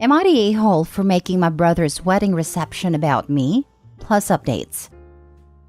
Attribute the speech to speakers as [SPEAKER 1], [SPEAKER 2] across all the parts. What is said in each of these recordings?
[SPEAKER 1] Am I the a-hole for making my brother's wedding reception about me? Plus updates.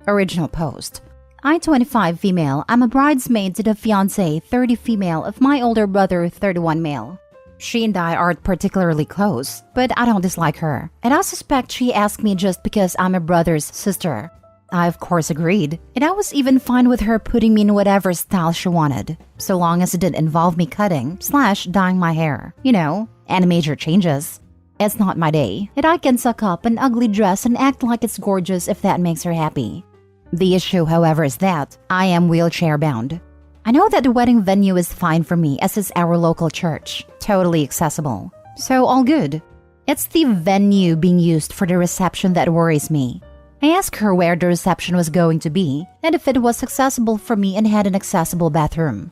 [SPEAKER 1] Original post. I, 25 female, I'm a bridesmaid to the fiancé, 30 female, of my older brother, 31 male. She and I aren't particularly close, but I don't dislike her, and I suspect she asked me just because I'm a brother's sister. I of course agreed, and I was even fine with her putting me in whatever style she wanted, so long as it didn't involve me cutting/dyeing my hair, any major changes. It's not my day, and I can suck up an ugly dress and act like it's gorgeous if that makes her happy. The issue, however, is that I am wheelchair bound. I know that the wedding venue is fine for me as is our local church, totally accessible, so all good. It's the venue being used for the reception that worries me. I asked her where the reception was going to be and if it was accessible for me and had an accessible bathroom.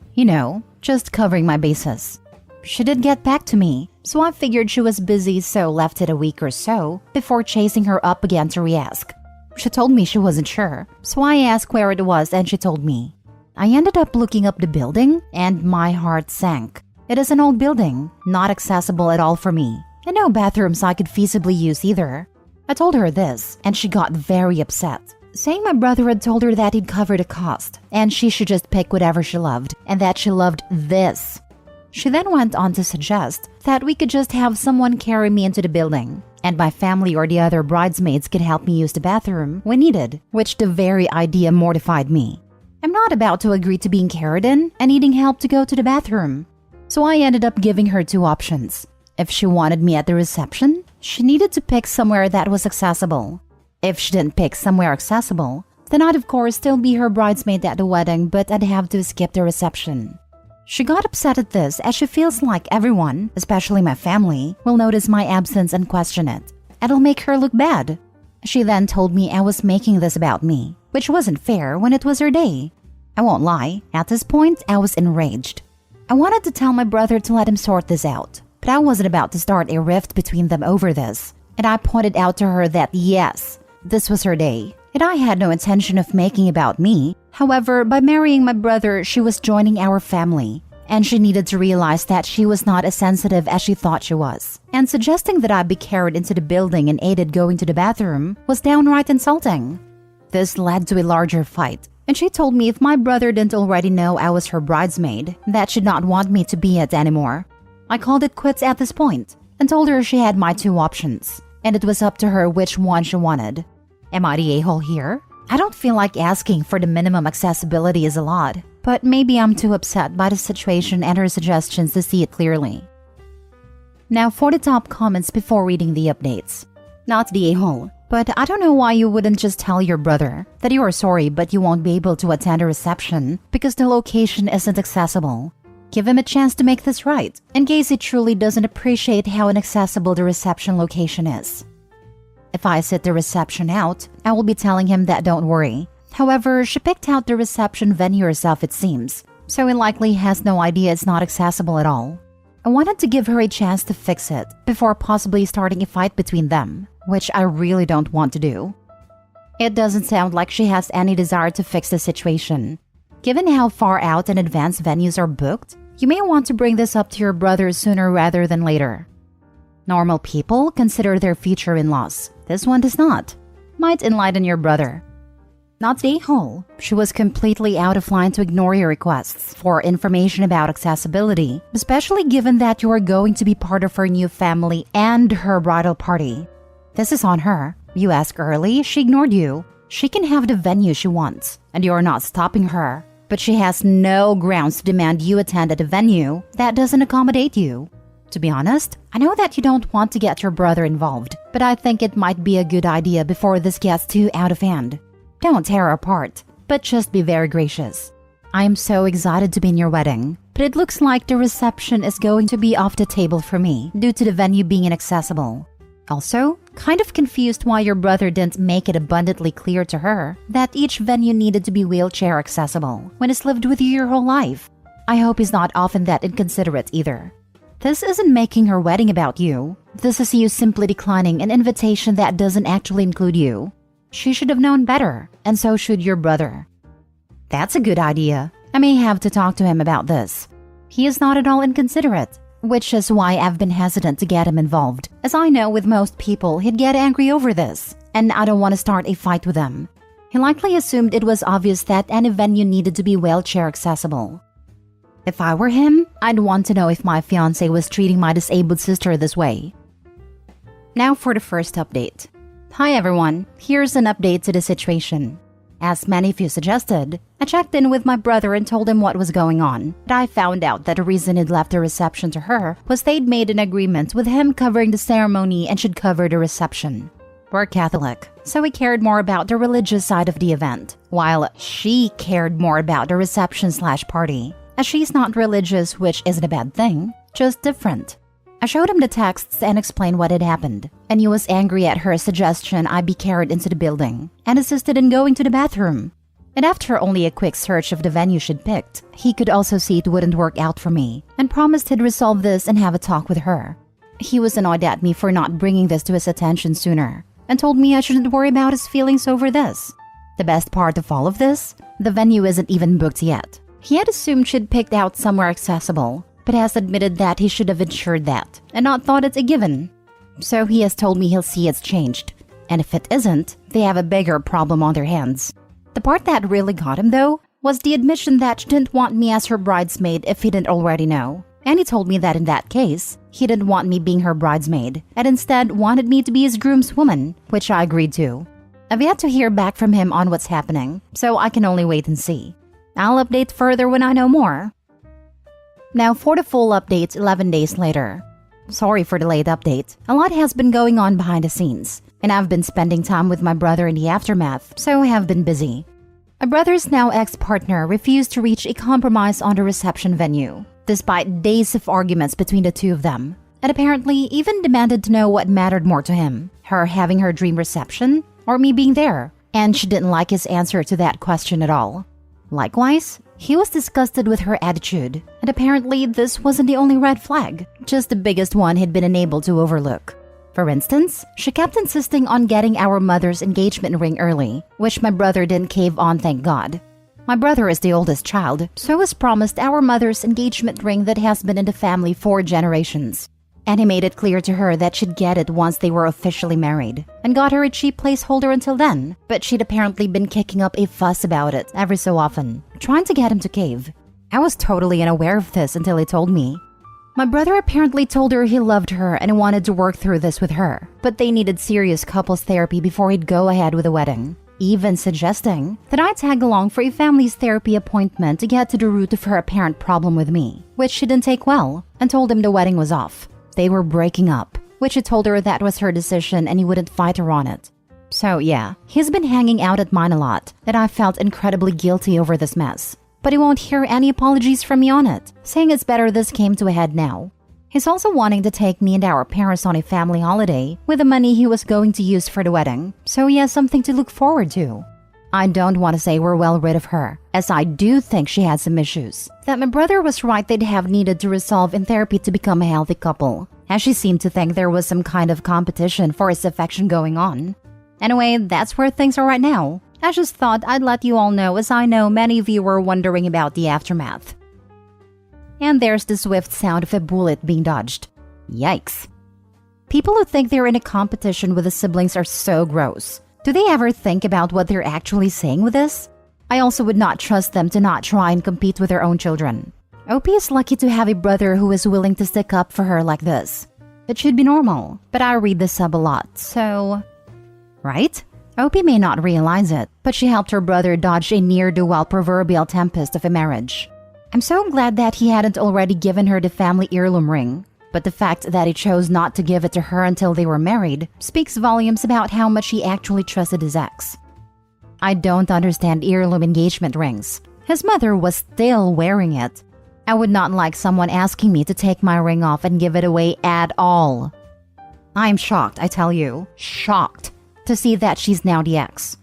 [SPEAKER 1] Just covering my bases. She did get back to me, so I figured she was busy, so left it a week or so before chasing her up again to re-ask. She told me she wasn't sure, so I asked where it was and she told me. I ended up looking up the building and my heart sank. It is an old building, not accessible at all for me, and no bathrooms I could feasibly use either. I told her this, and she got very upset, saying my brother had told her that he'd cover the cost, and she should just pick whatever she loved, and that she loved this. She then went on to suggest that we could just have someone carry me into the building, and my family or the other bridesmaids could help me use the bathroom when needed, which the very idea mortified me. I'm not about to agree to being carried in and needing help to go to the bathroom. So I ended up giving her two options. If she wanted me at the reception, she needed to pick somewhere that was accessible. If she didn't pick somewhere accessible, then I'd of course still be her bridesmaid at the wedding, but I'd have to skip the reception. She got upset at this as she feels like everyone, especially my family, will notice my absence and question it. It'll make her look bad. She then told me I was making this about me, which wasn't fair when it was her day. I won't lie, at this point I was enraged. I wanted to tell my brother to let him sort this out, but I wasn't about to start a rift between them over this, and I pointed out to her that yes, this was her day, and I had no intention of making it about me. However, by marrying my brother, she was joining our family, and she needed to realize that she was not as sensitive as she thought she was. And suggesting that I be carried into the building and aided going to the bathroom was downright insulting. This led to a larger fight, and she told me if my brother didn't already know I was her bridesmaid, that she'd not want me to be it anymore. I called it quits at this point, and told her she had my two options, and it was up to her which one she wanted. Am I the a-hole here? I don't feel like asking for the minimum accessibility is a lot, but maybe I'm too upset by the situation and her suggestions to see it clearly. Now for the top comments before reading the updates. Not the a-hole, but I don't know why you wouldn't just tell your brother that you are sorry but you won't be able to attend a reception because the location isn't accessible. Give him a chance to make this right, in case he truly doesn't appreciate how inaccessible the reception location is. If I sit the reception out, I will be telling him that don't worry. However, she picked out the reception venue herself it seems, so he likely has no idea it's not accessible at all. I wanted to give her a chance to fix it before possibly starting a fight between them, which I really don't want to do. It doesn't sound like she has any desire to fix the situation. Given how far out in advance venues are booked, you may want to bring this up to your brother sooner rather than later. Normal people consider their future in-laws. This one does not. Might enlighten your brother. Not the a-hole. She was completely out of line to ignore your requests for information about accessibility, especially given that you are going to be part of her new family and her bridal party. This is on her. You asked early, she ignored you. She can have the venue she wants, and you are not stopping her. But she has no grounds to demand you attend at a venue that doesn't accommodate you. To be honest, I know that you don't want to get your brother involved, but I think it might be a good idea before this gets too out of hand. Don't tear her apart, but just be very gracious. I am so excited to be in your wedding, but it looks like the reception is going to be off the table for me due to the venue being inaccessible. Also, kind of confused why your brother didn't make it abundantly clear to her that each venue needed to be wheelchair accessible when he's lived with you your whole life. I hope he's not often that inconsiderate either. This isn't making her wedding about you. This is you simply declining an invitation that doesn't actually include you. She should have known better, and so should your brother. That's a good idea. I may have to talk to him about this. He is not at all inconsiderate, which is why I've been hesitant to get him involved, as I know with most people he'd get angry over this, and I don't want to start a fight with him. He likely assumed it was obvious that any venue needed to be wheelchair accessible. If I were him, I'd want to know if my fiancé was treating my disabled sister this way. Now for the first update. Hi everyone, here's an update to the situation. As many of you suggested, I checked in with my brother and told him what was going on. But I found out that the reason he'd left the reception to her was they'd made an agreement with him covering the ceremony and should cover the reception. We're Catholic, so we cared more about the religious side of the event, while she cared more about the reception/party, as she's not religious, which isn't a bad thing, just different. I showed him the texts and explained what had happened, and he was angry at her suggestion I be carried into the building and assisted in going to the bathroom. And after only a quick search of the venue she'd picked, he could also see it wouldn't work out for me and promised he'd resolve this and have a talk with her. He was annoyed at me for not bringing this to his attention sooner and told me I shouldn't worry about his feelings over this. The best part of all of this, the venue isn't even booked yet. He had assumed she'd picked out somewhere accessible, but has admitted that he should have ensured that and not thought it a given. So he has told me he'll see it's changed, and if it isn't, they have a bigger problem on their hands. The part that really got him though was the admission that she didn't want me as her bridesmaid if he didn't already know. And he told me that in that case, he didn't want me being her bridesmaid and instead wanted me to be his groomswoman, which I agreed to. I've yet to hear back from him on what's happening, so I can only wait and see. I'll update further when I know more. Now for the full update 11 days later. Sorry for the late update. A lot has been going on behind the scenes, and I've been spending time with my brother in the aftermath, so I have been busy. My brother's now ex-partner refused to reach a compromise on the reception venue, despite days of arguments between the two of them, and apparently even demanded to know what mattered more to him, her having her dream reception or me being there, and she didn't like his answer to that question at all. Likewise, he was disgusted with her attitude, and apparently this wasn't the only red flag, just the biggest one he'd been unable to overlook. For instance, she kept insisting on getting our mother's engagement ring early, which my brother didn't cave on, thank God. My brother is the oldest child, so was promised our mother's engagement ring that has been in the family for generations. And he made it clear to her that she'd get it once they were officially married, and got her a cheap placeholder until then, but she'd apparently been kicking up a fuss about it every so often, trying to get him to cave. I was totally unaware of this until he told me. My brother apparently told her he loved her and wanted to work through this with her, but they needed serious couples therapy before he'd go ahead with the wedding, even suggesting that I tag along for a family's therapy appointment to get to the root of her apparent problem with me, which she didn't take well, and told him the wedding was off. They were breaking up, which he told her that was her decision and he wouldn't fight her on it. So yeah, he's been hanging out at mine a lot, and I felt incredibly guilty over this mess. But he won't hear any apologies from me on it, saying it's better this came to a head now. He's also wanting to take me and our parents on a family holiday with the money he was going to use for the wedding, so he has something to look forward to. I don't want to say we're well rid of her, as I do think she had some issues that my brother was right they'd have needed to resolve in therapy to become a healthy couple, as she seemed to think there was some kind of competition for his affection going on. Anyway, that's where things are right now. I just thought I'd let you all know, as I know many of you were wondering about the aftermath. And there's the swift sound of a bullet being dodged. Yikes. People who think they're in a competition with the siblings are so gross. Do they ever think about what they're actually saying with this? I also would not trust them to not try and compete with their own children. OP is lucky to have a brother who is willing to stick up for her like this. It should be normal, but I read this sub a lot, so... Right? OP may not realize it, but she helped her brother dodge a near-do-well proverbial tempest of a marriage. I'm so glad that he hadn't already given her the family heirloom ring, but the fact that he chose not to give it to her until they were married speaks volumes about how much he actually trusted his ex. I don't understand heirloom engagement rings. His mother was still wearing it. I would not like someone asking me to take my ring off and give it away at all. I'm shocked, I tell you. Shocked to see that she's now the ex.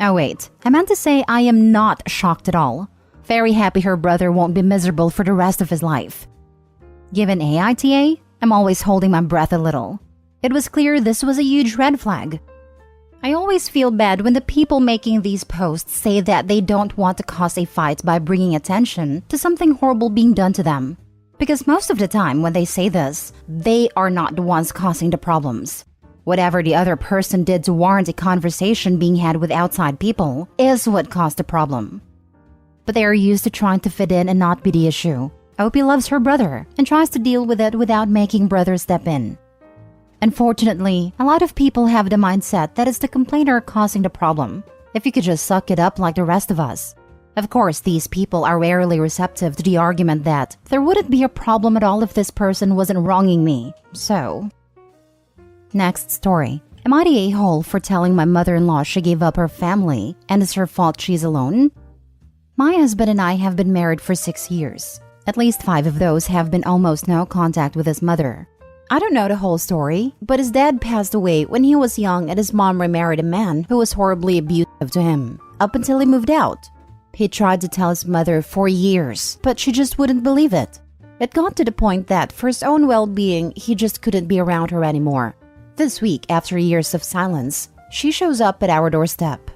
[SPEAKER 1] Oh wait, I meant to say I am not shocked at all. Very happy her brother won't be miserable for the rest of his life. Given AITA, I'm always holding my breath a little. It was clear this was a huge red flag. I always feel bad when the people making these posts say that they don't want to cause a fight by bringing attention to something horrible being done to them. Because most of the time when they say this, they are not the ones causing the problems. Whatever the other person did to warrant a conversation being had with outside people is what caused the problem. But they are used to trying to fit in and not be the issue. Opie loves her brother and tries to deal with it without making brother step in. Unfortunately, a lot of people have the mindset that it's the complainer causing the problem. If you could just suck it up like the rest of us. Of course, these people are rarely receptive to the argument that there wouldn't be a problem at all if this person wasn't wronging me. So, next story. Am I the a-hole for telling my mother-in-law she gave up her family and it's her fault she's alone? My husband and I have been married for 6 years. At least 5 of those have been almost no contact with his mother. I don't know the whole story, but his dad passed away when he was young and his mom remarried a man who was horribly abusive to him, up until he moved out. He tried to tell his mother for years, but she just wouldn't believe it. It got to the point that for his own well-being, he just couldn't be around her anymore. This week, after years of silence, she shows up at our doorstep.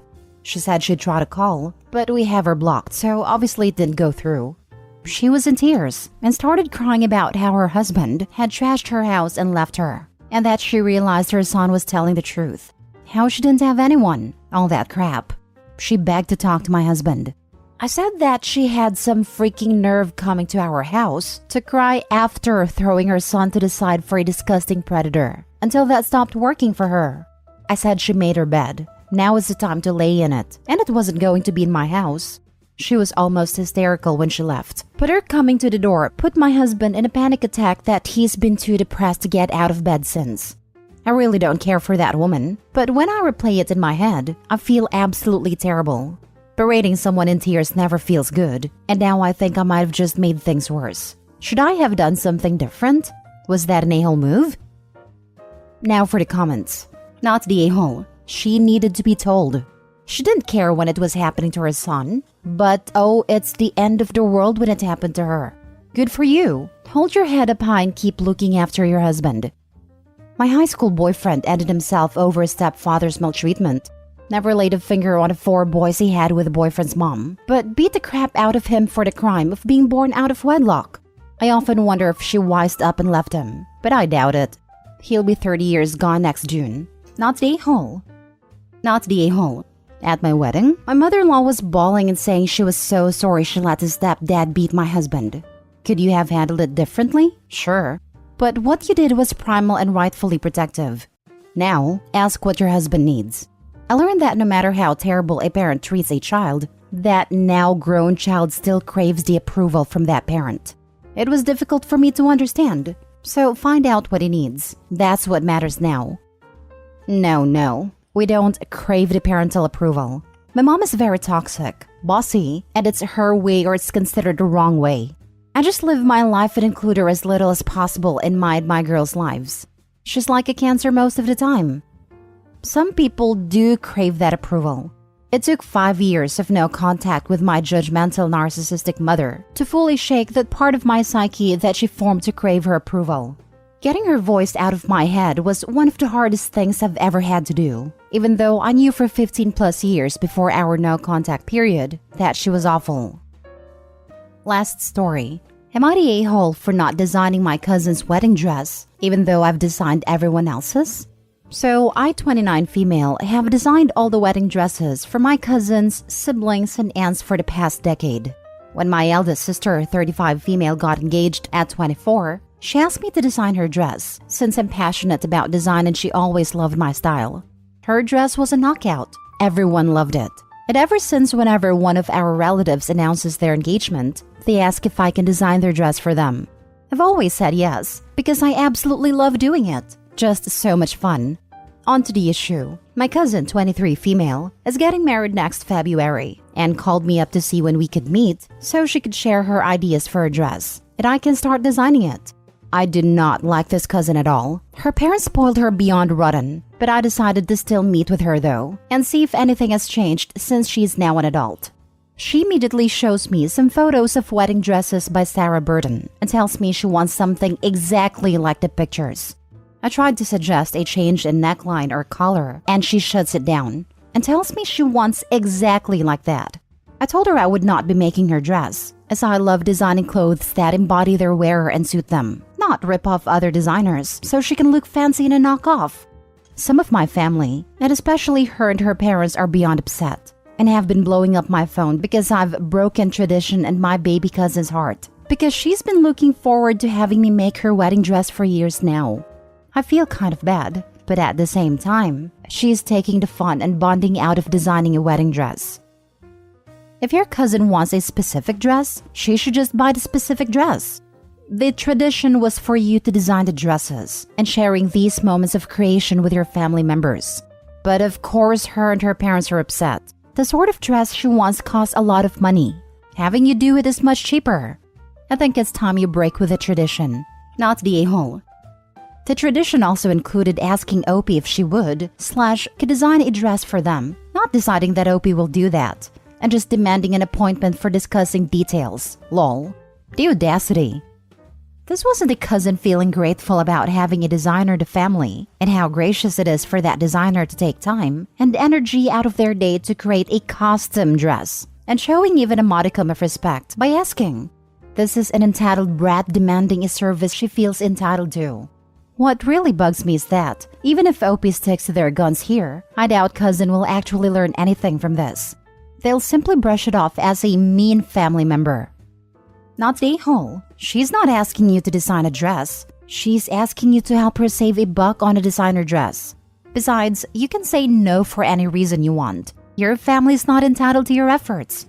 [SPEAKER 1] She said she'd try to call, but we have her blocked, so obviously it didn't go through. She was in tears and started crying about how her husband had trashed her house and left her, and that she realized her son was telling the truth. How she didn't have anyone, all that crap. She begged to talk to my husband. I said that she had some freaking nerve coming to our house to cry after throwing her son to the side for a disgusting predator, until that stopped working for her. I said she made her bed. Now is the time to lay in it, and it wasn't going to be in my house. She was almost hysterical when she left, but her coming to the door put my husband in a panic attack that he's been too depressed to get out of bed since. I really don't care for that woman, but when I replay it in my head, I feel absolutely terrible. Berating someone in tears never feels good, and now I think I might have just made things worse. Should I have done something different? Was that an a-hole move? Now for the comments. Not the a-hole. She needed to be told. She didn't care when it was happening to her son, but oh, it's the end of the world when it happened to her. Good for you. Hold your head up high and keep looking after your husband. My high school boyfriend ended himself over his stepfather's maltreatment. Never laid a finger on the 4 boys he had with the boyfriend's mom, but beat the crap out of him for the crime of being born out of wedlock. I often wonder if she wised up and left him, but I doubt it. He'll be 30 years gone next June. Not the a-hole. Not the a-hole. At my wedding, my mother-in-law was bawling and saying she was so sorry she let his stepdad beat my husband. Could you have handled it differently? Sure. But what you did was primal and rightfully protective. Now, ask what your husband needs. I learned that no matter how terrible a parent treats a child, that now grown child still craves the approval from that parent. It was difficult for me to understand, so find out what he needs. That's what matters now. No, we don't crave the parental approval. My mom is very toxic, bossy, and it's her way or it's considered the wrong way. I just live my life and include her as little as possible in my girls' lives. She's like a cancer most of the time. Some people do crave that approval. It took 5 years of no contact with my judgmental narcissistic mother to fully shake that part of my psyche that she formed to crave her approval. Getting her voice out of my head was one of the hardest things I've ever had to do, even though I knew for 15 plus years before our no contact period that she was awful. Last story. Am I the a-hole for not designing my cousin's wedding dress, even though I've designed everyone else's? So, I, 29 female, have designed all the wedding dresses for my cousins, siblings, and aunts for the past decade. When my eldest sister, 35 female, got engaged at 24, she asked me to design her dress, since I'm passionate about design and she always loved my style. Her dress was a knockout. Everyone loved it. And ever since whenever one of our relatives announces their engagement, they ask if I can design their dress for them. I've always said yes, because I absolutely love doing it. Just so much fun. On to the issue. My cousin, 23 female, is getting married next February and called me up to see when we could meet so she could share her ideas for a dress and I can start designing it. I did not like this cousin at all. Her parents spoiled her beyond rotten, but I decided to still meet with her though and see if anything has changed since she's now an adult. She immediately shows me some photos of wedding dresses by Sarah Burton and tells me she wants something exactly like the pictures. I tried to suggest a change in neckline or collar, and she shuts it down and tells me she wants exactly like that. I told her I would not be making her dress, as I love designing clothes that embody their wearer and suit them, not rip off other designers so she can look fancy in a knockoff. Some of my family, and especially her and her parents, are beyond upset and have been blowing up my phone because I've broken tradition and my baby cousin's heart, because she's been looking forward to having me make her wedding dress for years now. I feel kind of bad, but at the same time, she's taking the fun and bonding out of designing a wedding dress. If your cousin wants a specific dress, she should just buy the specific dress. The tradition was for you to design the dresses and sharing these moments of creation with your family members. But of course, her and her parents are upset. The sort of dress she wants costs a lot of money. Having you do it is much cheaper. I think it's time you break with the tradition, not the a-hole. The tradition also included asking Opie if she could design a dress for them, not deciding that Opie will do that, and just demanding an appointment for discussing details. Lol. The audacity. This wasn't a cousin feeling grateful about having a designer in the family, and how gracious it is for that designer to take time and energy out of their day to create a costume dress, and showing even a modicum of respect by asking. This is an entitled brat demanding a service she feels entitled to. What really bugs me is that, even if Opie sticks to their guns here, I doubt cousin will actually learn anything from this. They'll simply brush it off as a mean family member. Not the a-hole. She's not asking you to design a dress. She's asking you to help her save $1 on a designer dress. Besides, you can say no for any reason you want. Your family's not entitled to your efforts.